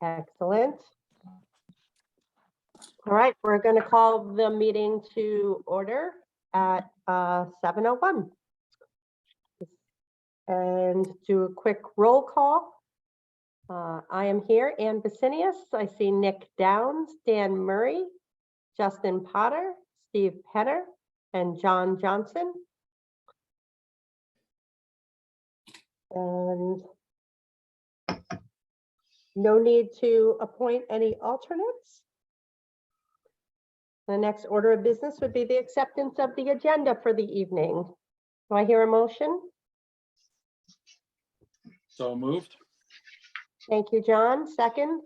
Excellent. All right, we're going to call the meeting to order at 7:01. And do a quick roll call. I am here, Ann Basinius. I see Nick Downs, Dan Murray, Justin Potter, Steve Penner, and John Johnson. And no need to appoint any alternates. The next order of business would be the acceptance of the agenda for the evening. Do I hear a motion? So moved. Thank you, John. Second.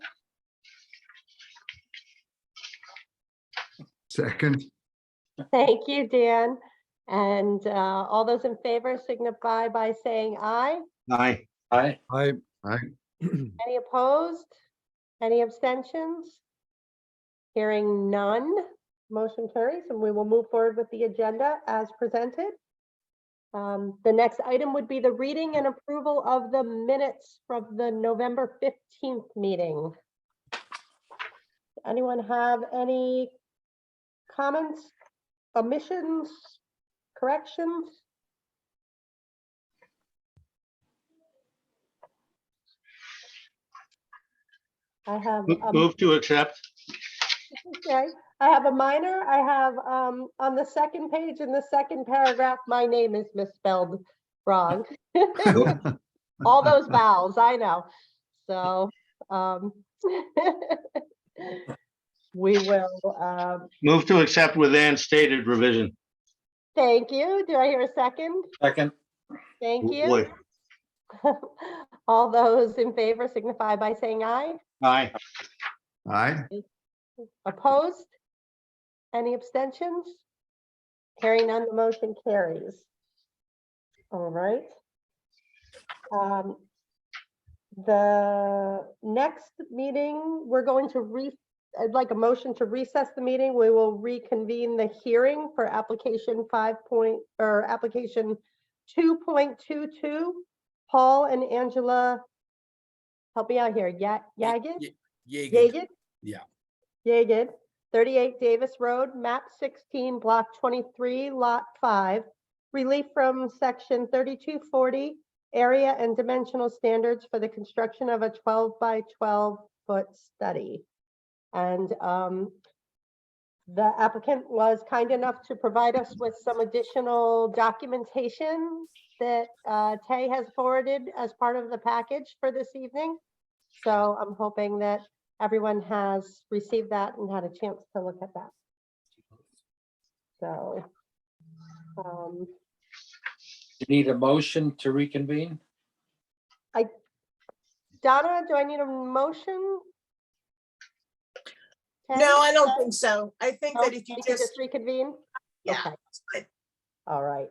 Second. Thank you, Dan. And all those in favor signify by saying aye. Aye. Aye. Aye. Any opposed? Any abstentions? Hearing none, motion carries, and we will move forward with the agenda as presented. The next item would be the reading and approval of the minutes from the November 15th meeting. Anyone have any comments, omissions, corrections? I have Move to accept. okay. I have a minor. I have on the second page in the second paragraph, my name is misspelled wrong. All those vowels, I know. So we will Move to accept with Ann's stated revision. thank you. Do I hear a second? Second. Thank you. Boy. All those in favor signify by saying aye. Aye. Aye. Opposed? Any abstentions? Hearing none, the motion carries. All right. The next meeting, we're going to I'd like a motion to recess the meeting. We will reconvene the hearing for application application 2.22. Paul and Angela, help me out here. Yagged? Yagged? Yeah. Yagged, 38 Davis Road, map 16, block 23, lot 5. Relief from section 3240, area and dimensional standards for the construction of a 12 by 12 foot study. And the applicant was kind enough to provide us with some additional documentation that Tay has forwarded as part of the package for this evening. So I'm hoping that everyone has received that and had a chance to look at that. So, You need a motion to reconvene? Donna, do I need a motion? Tay? No, I don't think so. I think No, that if you we can just, reconvene? yeah, Okay. it's good. All right.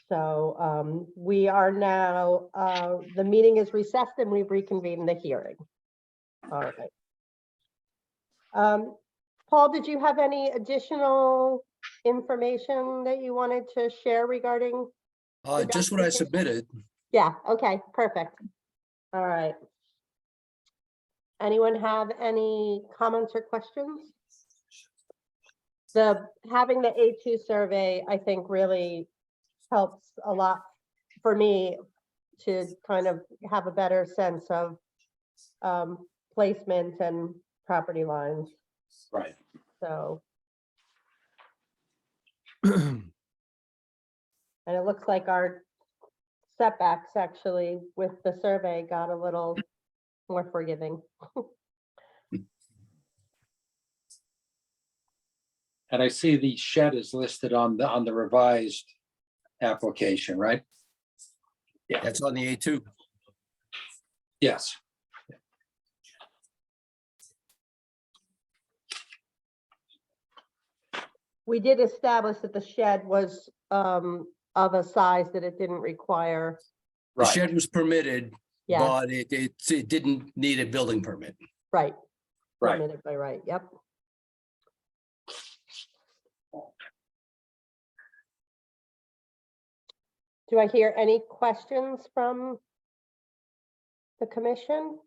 So we are now, the meeting is recessed and we've reconvened the hearing. All right. Paul, did you have any additional information that you wanted to share regarding? Just what I submitted. Yeah, okay, perfect. All right. Anyone have any comments or questions? Having the A2 survey, I think, really helps a lot for me to kind of have a better sense of placement and property lines. Right. So, and it looks like our setbacks actually with the survey got a little more forgiving. And I see the shed is listed on the revised application, right? That's on the A2. Yes. We did establish that the shed was of a size that it didn't require. The Right. shed was permitted, Yeah, but it didn't need a building permit. right. Right. Permitted by right, yep. Do I hear any questions from the commission?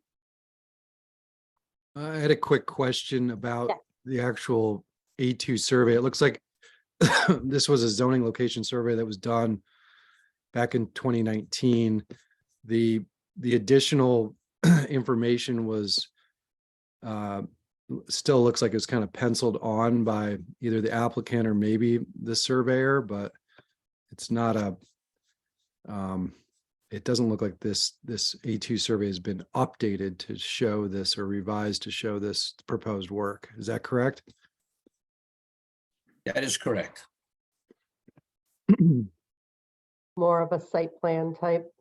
I had a quick question about Yeah. the actual A2 survey. It looks like this was a zoning location survey that was done back in 2019. The additional information was still looks like it's kind of penciled on by either the applicant or maybe the surveyor, but it's not a it doesn't look like this A2 survey has been updated to show this or revised to show this proposed work. Is that correct? That is correct. More of a site plan type?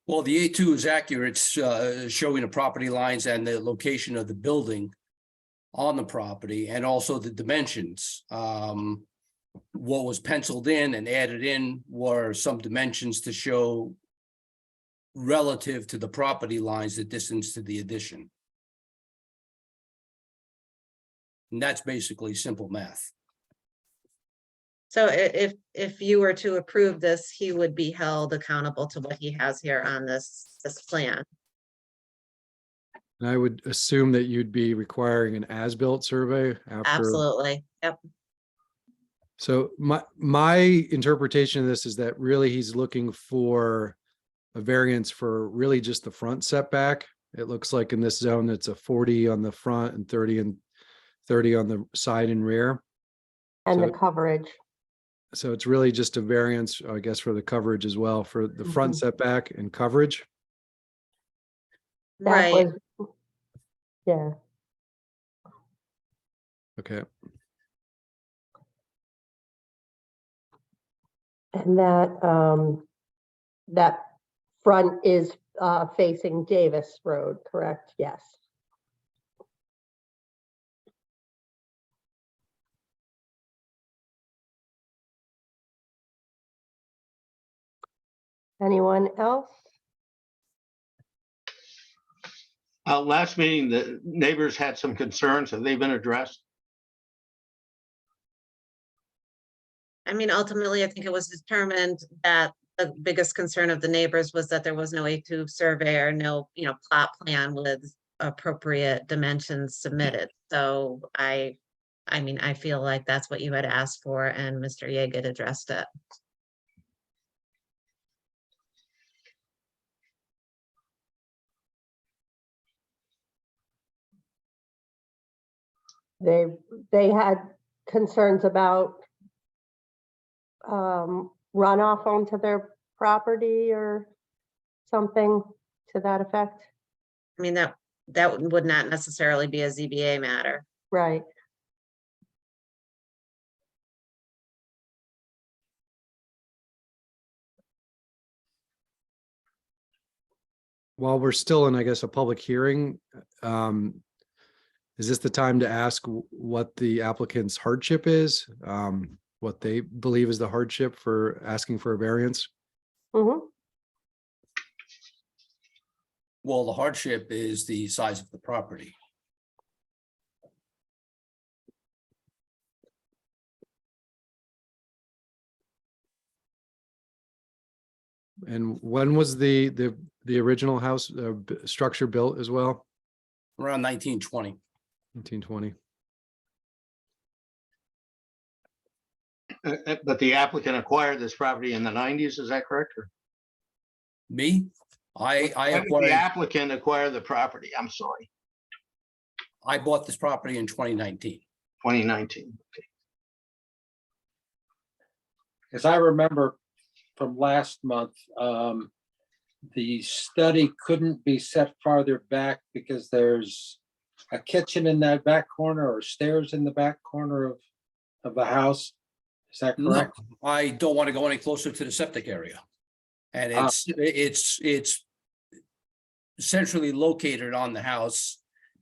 Well, the A2 is accurate. It's showing the property lines and the location of the building on the property and also the dimensions. What was penciled in and added in were some dimensions to show relative to the property lines, the distance to the addition. And that's basically simple math. So if you were to approve this, he would be held accountable to what he has here on this plan. And I would assume that you'd be requiring an as-built survey after. Absolutely. Yep. So my interpretation of this is that really he's looking for a variance for really just the front setback. It looks like in this zone, it's a 40 on the front and 30 on the side and rear. And the So- coverage? So it's really just a variance, I guess, for the coverage as well, for the front Mhm. setback and coverage. That Right. was- Yeah, Okay. and that front is facing Davis Road, correct? Yes. Anyone else? Last meeting, the neighbors had some concerns. Have they been addressed? I mean, ultimately, I think it was determined that the biggest concern of the neighbors was that there was no A2 survey or no, plot plan with appropriate dimensions submitted. So I mean, I feel like that's what you had asked for and Mr. Yeager addressed it. They had concerns about runoff onto their property or something to that effect? I mean, that would not necessarily be a ZBA matter. Right. While we're still in, I guess, a public hearing, is this the time to ask what the applicant's hardship is? What they believe is the hardship for asking for a variance? Hmm. Well, the hardship is the size of the property. And when was the original house structure built as well? Around 1920. 1920. But the applicant acquired this property in the 90s, is that correct? Or- Me, I When did acquired, the applicant acquired the property? I'm sorry, I bought this property in 2019. 2019. As I remember from last month, the study couldn't be set farther back because there's a kitchen in that back corner or stairs in the back corner of the house. Is that No, correct? I don't want to go any closer to the septic area. And Ah. it's centrally located on the house.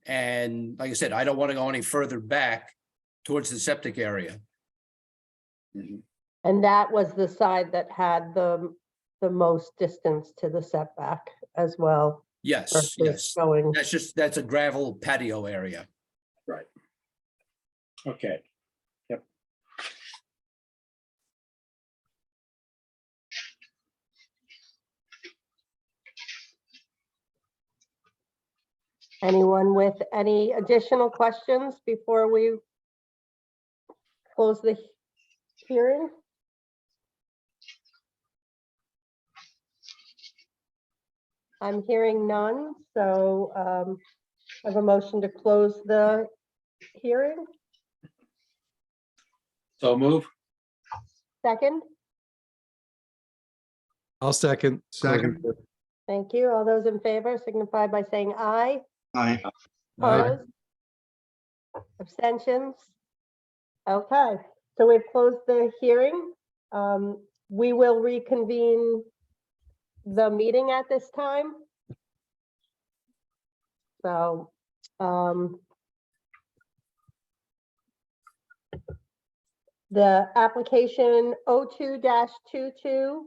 And like I said, I don't want to go any further back towards the septic area. And that was the side that had the most distance to the setback as well. Yes, versus yes. Going, That's a gravel patio area. Okay. Yep. Anyone with any additional questions before we close the hearing? I'm hearing none, so I have a motion to close the hearing. So move. Second, I'll second. Second. thank you. All those in favor signify by saying aye. Aye. Aye. Opposed? Abstentions? Okay, so we've closed the hearing. We will reconvene the meeting at this time. So, the application 02-22,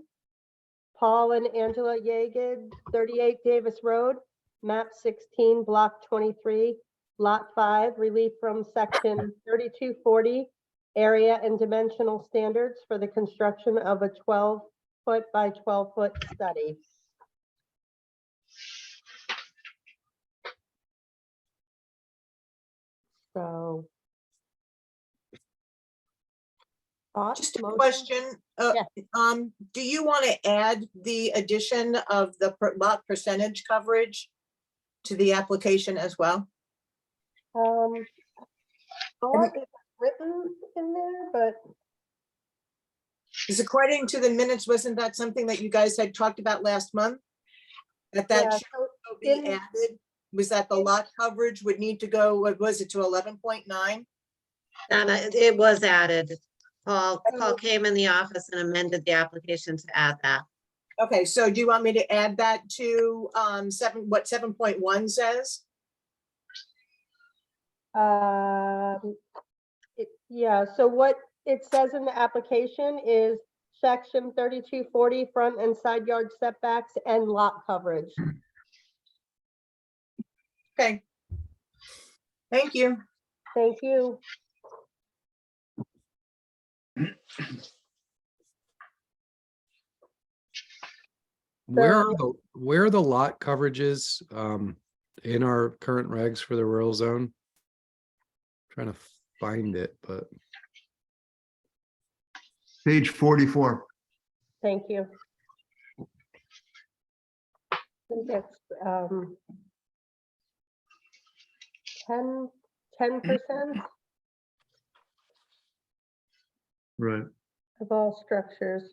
Paul and Angela Yeager, 38 Davis Road, map 16, block 23, lot 5, relief from section 3240, area and dimensional standards for the construction of a 12-foot by 12-foot study. So. thoughts, Just a motion? question. Yeah. Do you want to add the addition of the lot percentage coverage to the application as well? Thought it was written in there, but Because according to the minutes, wasn't that something that you guys had talked about last month? That yeah, that should so be in- added? Was that the lot coverage would need to go, what was it, to 11.9? And it was added. Paul came in the office and amended the application to add that. Okay, so do you want me to add that to what 7.1 says? Yeah, so what it says in the application is section 3240, front and side yard setbacks and lot coverage. Okay. Thank you. Thank you. Where are the lot coverages in our current regs for the rural zone? Trying to find it, but Page 44. Thank you. I think it's 10% Right, of all structures.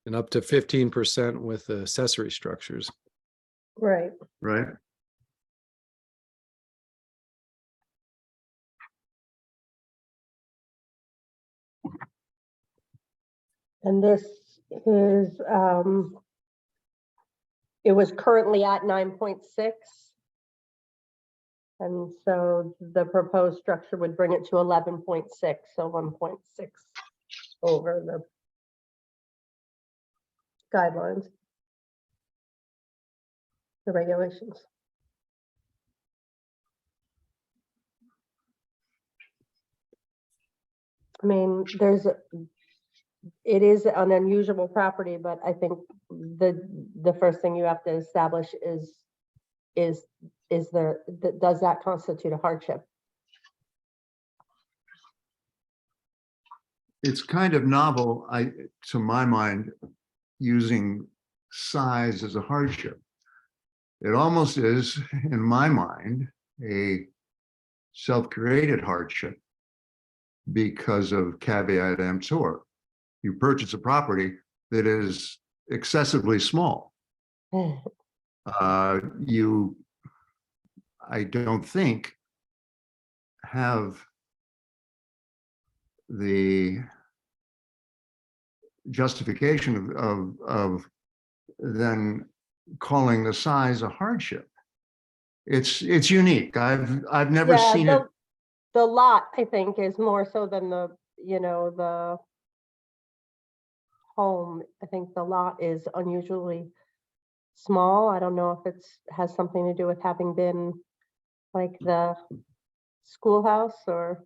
and up to 15% with accessory structures. Right. right. And this is, it was currently at 9.6. And so the proposed structure would bring it to 11.6, so 1.6 over the guidelines, the regulations. I mean, it is an unusual property, but I think the first thing you have to establish is does that constitute a hardship? It's kind of novel, to my mind, using size as a hardship. It almost is, in my mind, a self-created hardship because of caveat emptor. You purchase a property that is excessively small. You, I don't think, have the justification of then calling the size a hardship. It's unique. I've never Yeah, seen it. The lot, I think, is more so than the home. I think the lot is unusually small. I don't know if has something to do with having been like the schoolhouse or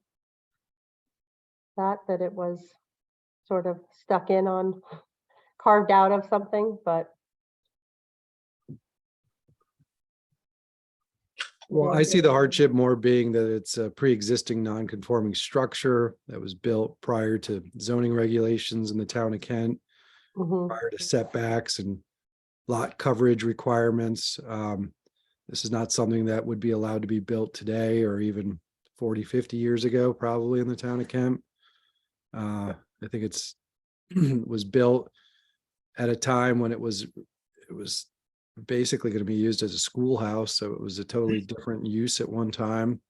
that it was sort of stuck in on, carved out of something, but Well, I see the hardship more being that it's a pre-existing non-conforming structure that was built prior to zoning regulations in the town of Kent, Mhm. prior to setbacks and lot coverage requirements. This is not something that would be allowed to be built today or even 40, 50 years ago, probably in the town of Kent. I think it's was built at a time when it was basically going to be used as a schoolhouse, so it was a totally different use at one time.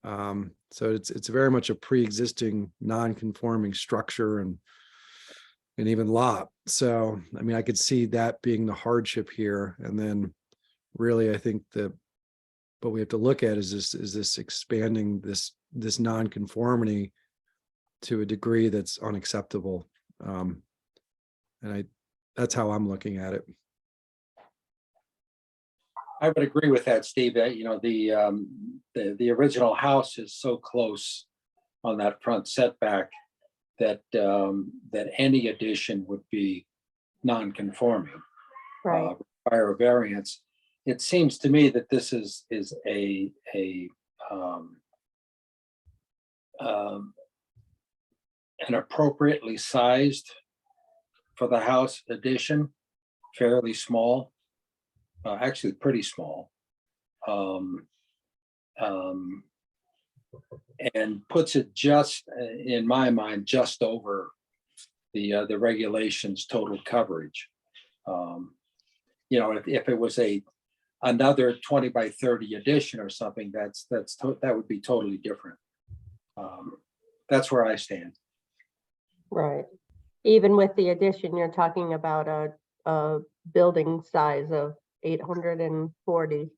So it's very much a pre-existing non-conforming structure and even lot. So I mean, I could see that being the hardship here. And then really, I think what we have to look at is this expanding this non-conformity to a degree that's unacceptable. And that's how I'm looking at it. I would agree with that, Steve. That, you know, the original house is so close on that front setback that that any addition would be non-conforming, Right, require a variance. It seems to me that this is an appropriately sized for the house addition, fairly small, actually pretty small. And puts it just, in my mind, just over the regulations total coverage. You know, if it was another 20 by 30 addition or something, that would be totally different. That's where I stand. right. Even with the addition, you're talking about a building size of 840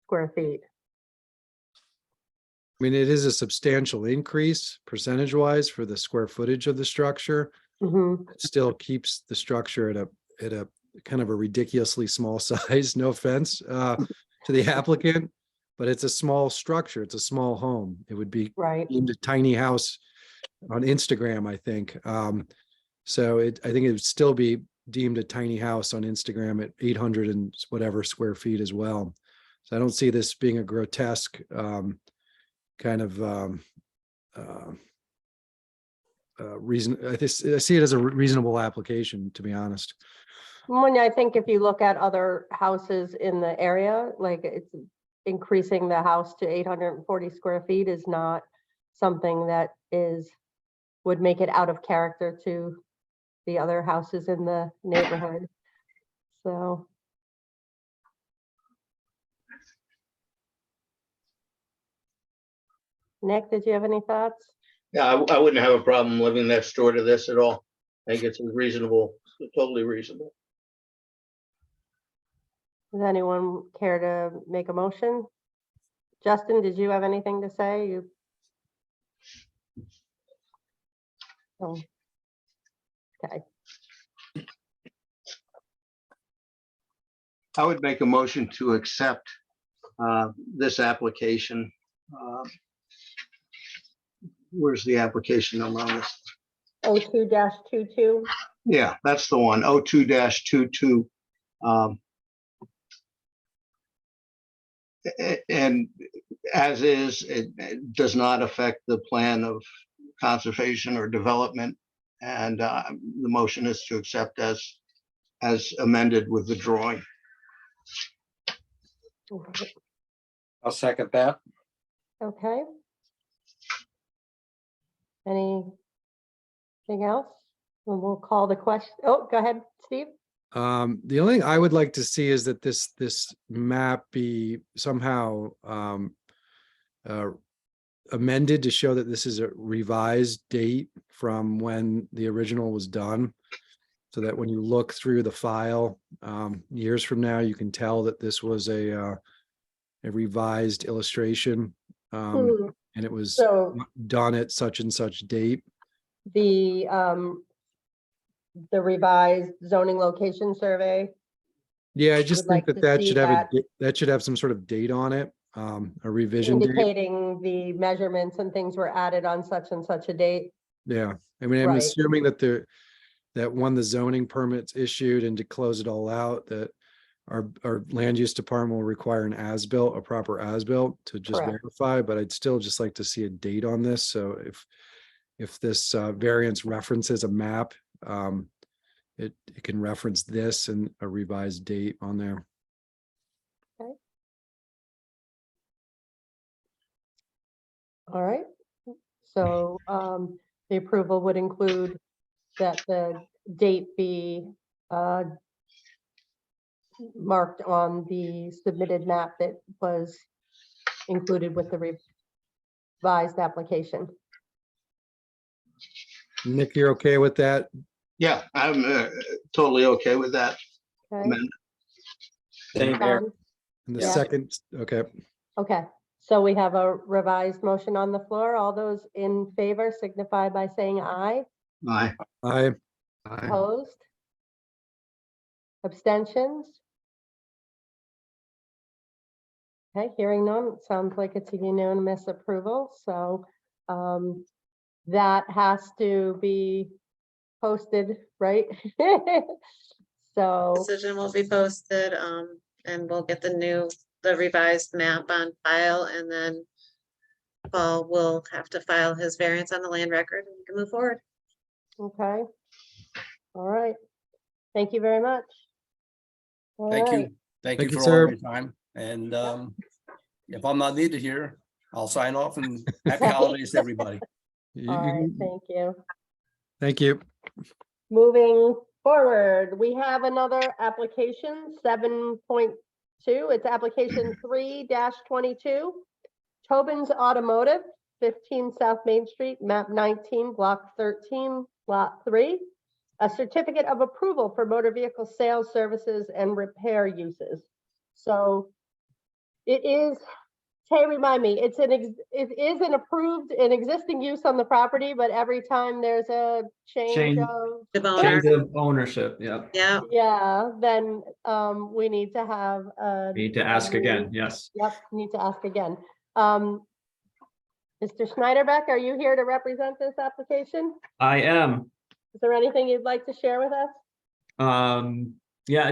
square feet. I mean, it is a substantial increase percentage wise for the square footage of the structure. Mhm. It still keeps the structure at a kind of a ridiculously small size, no offense to the applicant, but it's a small structure. It's a small home. It would be Right, deemed a tiny house on Instagram, I think. So I think it would still be deemed a tiny house on Instagram at 800 and whatever square feet as well. So I don't see this being a grotesque kind of reason. I see it as a reasonable application, to be honest. when I think if you look at other houses in the area, like it's increasing the house to 840 square feet is not something that would make it out of character to the other houses in the neighborhood. So. Nick, did you have any thoughts? Yeah, I wouldn't have a problem living next door to this at all. I think it's reasonable, totally reasonable. Does anyone care to make a motion? Justin, did you have anything to say? You. Oh. Okay, I would make a motion to accept this application. Where's the application number on this? 02-22. Yeah, that's the one, 02-22. And as is, it does not affect the plan of conservation or development. And the motion is to accept as amended with the drawing. I'll second that. Okay. Anything else? And we'll call the question. Oh, go ahead, Steve. The only thing I would like to see is that this map be somehow amended to show that this is a revised date from when the original was done. So that when you look through the file years from now, you can tell that this was a revised illustration. And it was So done at such and such date. the revised zoning location survey. Yeah, I just Would like think to that see should have that. that should have some sort of date on it, a revision date. Indicating the measurements and things were added on such and such a date. Yeah, I mean, I'm Right. assuming that that when the zoning permits issued and to close it all out, that our land use department will require an as-built, a proper as-built to just Correct. verify, but I'd still just like to see a date on this. So if this variance references a map, it can reference this and a revised date on there. All right. So the approval would include that the date be marked on the submitted map that was included with the revised application. Nick, you're okay with that? Yeah, I'm totally okay with that Okay. amendment. Same here. Tom? And the Yeah. second, okay, Okay, so we have a revised motion on the floor. All those in favor signify by saying aye. Aye. I, Aye. Opposed? Abstentions? Okay, hearing none, it sounds like it's a unanimous approval, so that has to be posted, right? So, Decision will be posted, and we'll get the revised map on file, and then Paul will have to file his variance on the land record and we can move forward. okay. All right. Thank you very much. All Thank right. you. Thank Thank you you, for all sir. your time. And if I'm not needed here, I'll sign off and happy holidays to everybody. you- All right, you- thank you. thank you. Moving forward, we have another application, 7.2. It's application 3-22. Tobin's Automotive, 15 South Main Street, map 19, block 13, lot 3. A certificate of approval for motor vehicle sales, services, and repair uses. So it is, Tay, remind me, it is an approved, an existing use on the property, but every time there's a change Change. of, The owner, Change of ownership, yeah. yeah, yeah, then we need to have Need to ask again, yes. Yep, need to ask again. Mr. Schneiderbeck, are you here to represent this application? I am. Is there anything you'd like to share with us? Yeah,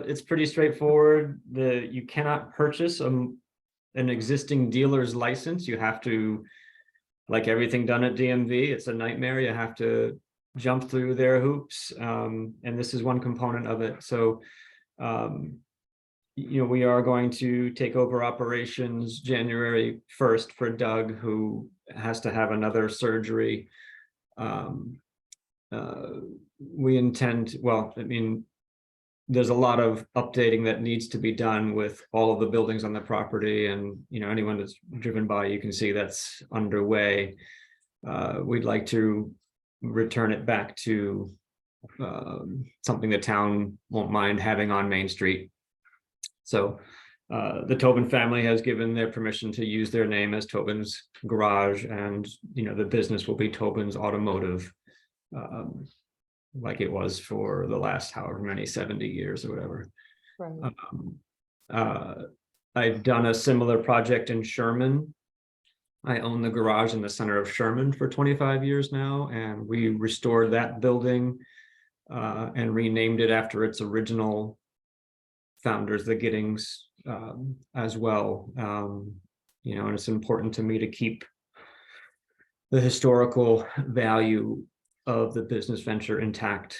it's pretty straightforward. You cannot purchase an existing dealer's license. You have to, like everything done at DMV, it's a nightmare. You have to jump through their hoops. And this is one component of it. So, we are going to take over operations January 1st for Doug, who has to have another surgery. We intend, there's a lot of updating that needs to be done with all of the buildings on the property, and anyone that's driven by, you can see that's underway. We'd like to return it back to something the town won't mind having on Main Street. So the Tobin family has given their permission to use their name as Tobin's Garage, and the business will be Tobin's Automotive, like it was for the last however many 70 years or whatever. Right. I've done a similar project in Sherman. I own the garage in the center of Sherman for 25 years now, and we restored that building and renamed it after its original founders, the Giddings, as well. And it's important to me to keep the historical value of the business venture intact.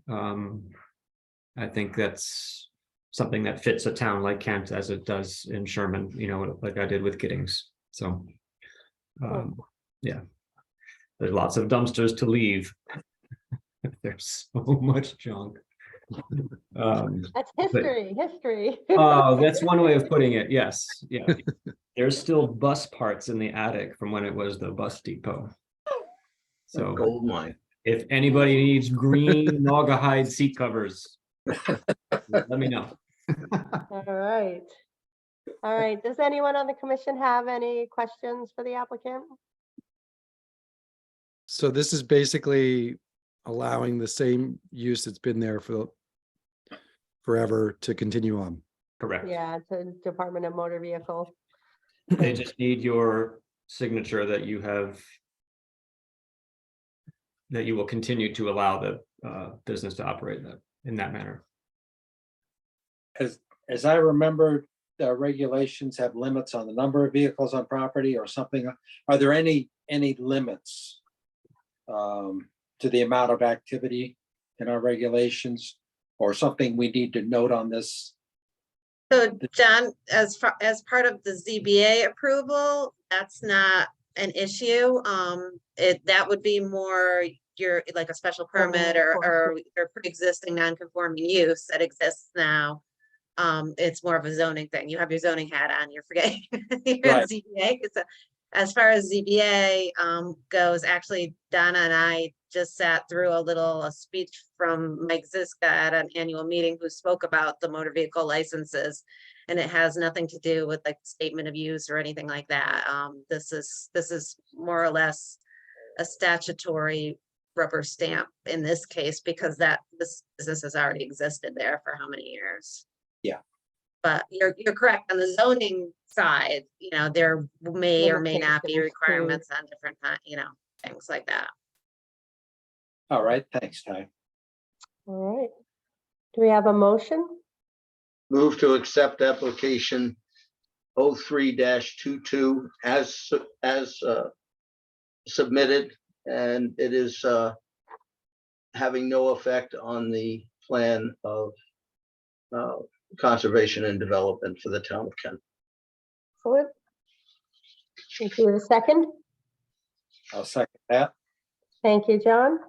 I think that's something that fits a town like Kent as it does in Sherman, like I did with Giddings. So, yeah, there's lots of dumpsters to leave. There's so much junk. That's history. Oh, that's one way of putting it. Yes. Yeah. There's still bus parts in the attic from when it was the bus depot. So Gold mine. if anybody needs green Naugahyde seat covers, let me know. All right. All right. Does anyone on the commission have any questions for the applicant? So this is basically allowing the same use that's been there for forever to continue on. Correct. Yeah, it's a Department of Motor Vehicle. They just need your signature that you will continue to allow the business to operate in that manner. as I remember, the regulations have limits on the number of vehicles on property or something. Are there any limits to the amount of activity in our regulations, or something we need to note on this? So John, as part of the ZBA approval, that's not an issue. That would be more your, like a special permit or your pre-existing non-conforming use that exists now. It's more of a zoning thing. You have your zoning hat on, you're forgetting. You're in Right. ZBA. So as far as ZBA goes, actually Donna and I just sat through a speech from Mike Ziska at an annual meeting who spoke about the motor vehicle licenses. And it has nothing to do with like statement of use or anything like that. This is more or less a statutory rubber stamp in this case, because this business has already existed there for how many years? Yeah. But you're correct on the zoning side, there may or may not be Limitations, requirements on different, things like that. All right, thanks, Ty. All right. Do we have a motion? Move to accept application 03-22 as submitted, and it is having no effect on the plan of conservation and development for the town of Kent. Excellent. Thank you. A second. I'll second that. Thank you, John.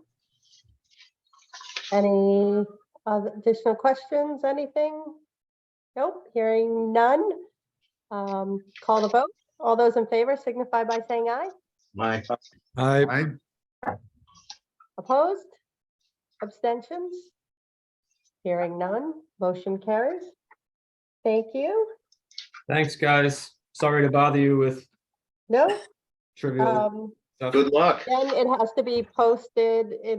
Any other additional questions, anything? Nope, hearing none. Call the vote. All those in favor signify by saying aye. My, I, Opposed? Abstentions? Hearing none, motion carries. Thank you. Thanks, guys. Sorry to bother you with No, trivial stuff. good luck. then it has to be posted it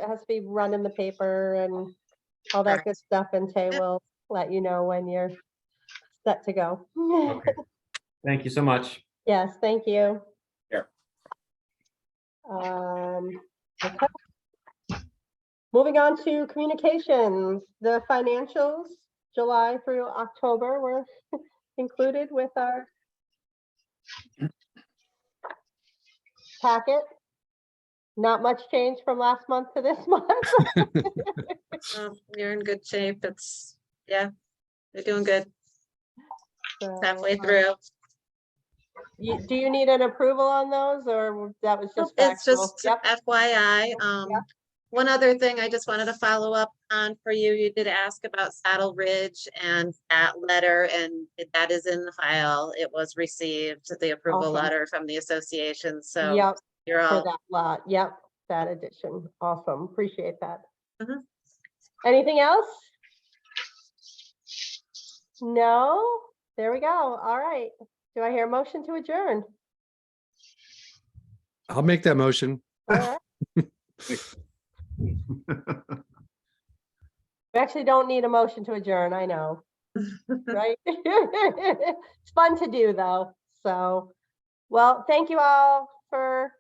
has to be run in the paper and all that good stuff, and Tay will let you know when you're set to go. Okay. Thank you so much. Yes, thank you. Yeah. Okay. Moving on to communications, the financials, July through October were included with our packet. Not much change from last month to this month. You're in good shape. You're doing good. So, Halfway through. Do you need an approval on those, or that was just It's factual? just Yep. FYI. Yep. One other thing I just wanted to follow up on for you. You did ask about Saddle Ridge and that letter, and that is in the file. It was received, the approval Awesome. letter from the association. So Yep, you're for all, that lot. Yep, that addition. Awesome. Appreciate that. Mhm. Anything else? No? There we go. All right. Do I hear a motion to adjourn? I'll make that motion. All right. We actually don't need a motion to adjourn, I know. Right? It's fun to do though, so. Well, thank you all for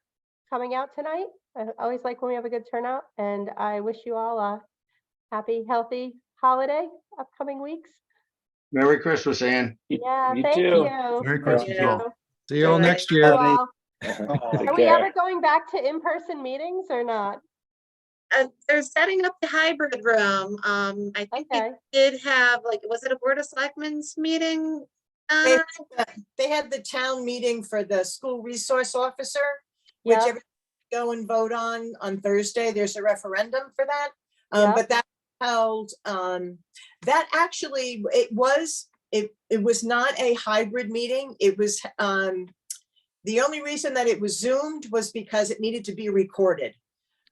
coming out tonight. I always like when we have a good turnout, and I wish you all a happy, healthy holiday upcoming weeks. Merry Christmas, Ann. Yeah, You thank too. you. Merry Thank Christmas, you. all. See you all Good night. next You year. all. Take Are we care. ever going back to in-person meetings or not? they're setting up the hybrid room. I think we Okay. did have, like, was it a Board of Selectmen's meeting? They Donna? they had the town meeting for the school resource officer, which Yep. everybody go and vote on Thursday. There's a referendum for that. Yep. But that held, that actually, it was not a hybrid meeting. It was, the only reason that it was Zoomed was because it needed to be recorded.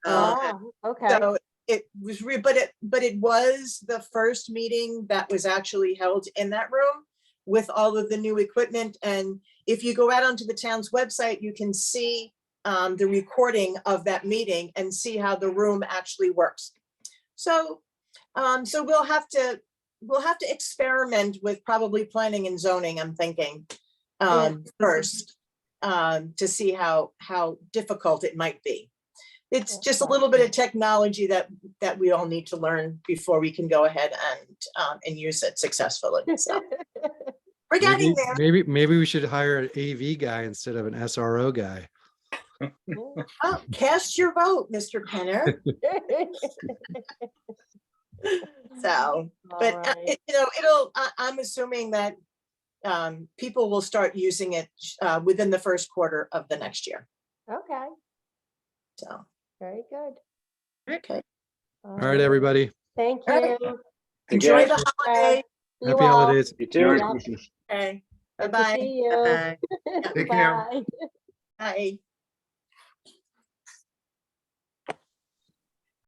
Ah, okay. So it was, but it was the first meeting that was actually held in that room with all of the new equipment. And if you go out onto the town's website, you can see the recording of that meeting and see how the room actually works. So, so we'll have to experiment with probably planning and zoning, I'm thinking, Yeah. first, to see how difficult it might be. It's just a little bit of technology that we all need to learn before we can go ahead and use it successfully. So we're getting there. Maybe we should hire an AV guy instead of an SRO guy. Oh, cast your vote, Mr. Penner. So, but All right. I'm assuming that people will start using it within the first quarter of the next year. Okay, So, very good. okay. All right, everybody. Thank All right. you. Enjoy the holiday. You Happy all. holidays. You too. Merry Yep. Christmas. Okay. Good to Bye-bye. see you. Bye-bye. Take care. Bye. Bye.